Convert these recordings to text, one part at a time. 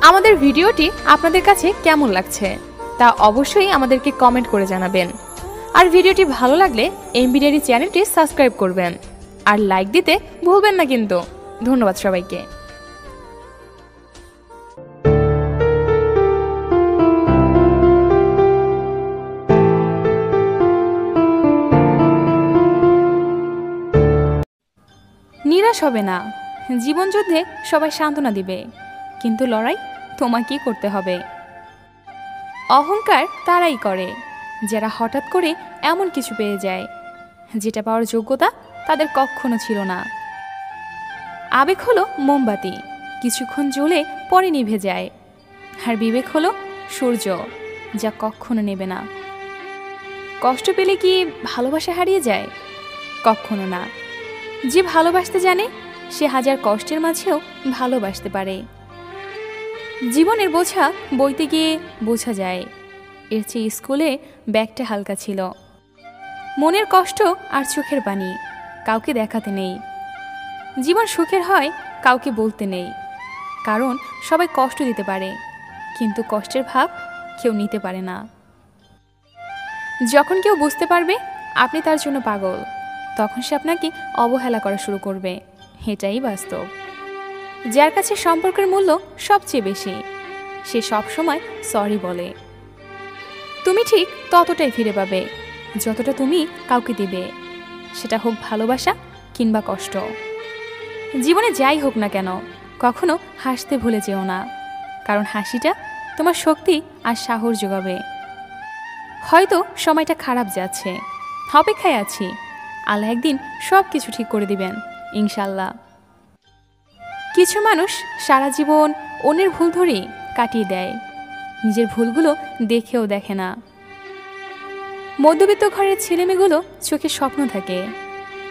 আমাদের ভিডিওটি আপনাদের কাছে কেমন লাগছে তা অবশ্যই আমাদেরকে কমেন্ট করে জানাবেন। আর ভিডিওটি ভালো লাগলে এমবি ডায়েরি চ্যানেলটি সাবস্ক্রাইব করবেন আর লাইক দিতে ভুলবেন না কিন্তু। ধন্যবাদ সবাইকে। নিরাশ হবে না। জীবনযুদ্ধে সবাই সান্ত্বনা দিবে, কিন্তু লড়াই তোমাকেই করতে হবে। অহংকার তারাই করে যারা হঠাৎ করে এমন কিছু পেয়ে যায় যেটা পাওয়ার যোগ্যতা তাদের কখনো ছিল না। আবেগ হলো মোমবাতি, কিছুক্ষণ জ্বলে পরে নিভে যায়। আর বিবেক হলো সূর্য, যা কখনো নেবে না। কষ্ট পেলে কি ভালোবাসা হারিয়ে যায়? কখনো না। যে ভালোবাসতে জানে সে হাজার কষ্টের মাঝেও ভালোবাসতে পারে। জীবনের বোঝা বইতে গিয়ে বোঝা যায়, এর চেয়ে স্কুলে ব্যাগটা হালকা ছিল। মনের কষ্ট আর চোখের পানি কাউকে দেখাতে নেই। জীবন সুখের হয় কাউকে বলতে নেই, কারণ সবাই কষ্ট দিতে পারে, কিন্তু কষ্টের ভাগ কেউ নিতে পারে না। যখন কেউ বুঝতে পারবে আপনি তার জন্য পাগল, তখন সে আপনাকে অবহেলা করা শুরু করবে। এটাই বাস্তব। যার কাছে সম্পর্কের মূল্য সবচেয়ে বেশি, সে সবসময় সরি বলে। তুমি ঠিক ততটাই ফিরে পাবে যতটা তুমি কাউকে দিবে, সেটা হোক ভালোবাসা কিংবা কষ্ট। জীবনে যাই হোক না কেন কখনো হাসতে ভুলে যেও না, কারণ হাসিটা তোমার শক্তি আর সাহস যোগাবে। হয়তো সময়টা খারাপ যাচ্ছে, অপেক্ষায় আছি, আল্লাহ একদিন সব কিছু ঠিক করে দিবেন ইনশাল্লাহ। কিছু মানুষ সারা জীবন অন্যের ভুল ধরেই কাটিয়ে দেয়, নিজের ভুলগুলো দেখেও দেখে না। মধ্যবিত্ত ঘরের ছেলেমেয়েগুলো চোখে স্বপ্ন থাকে,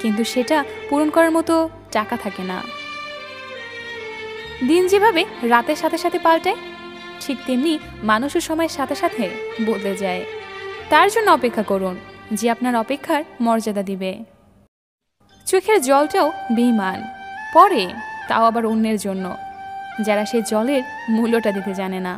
কিন্তু সেটা পূরণ করার মতো টাকা থাকে না। দিন যেভাবে রাতের সাথে সাথে পাল্টায়, ঠিক তেমনি মানুষও সময়ের সাথে সাথে বদলে যায়। তার জন্য অপেক্ষা করুন যে আপনার অপেক্ষার মর্যাদা দিবে। চোখের জলটাও বেঈমান, পরে তাও আবার অন্যের জন্য, যারা সে জলের মূল্যটা দিতে জানে না।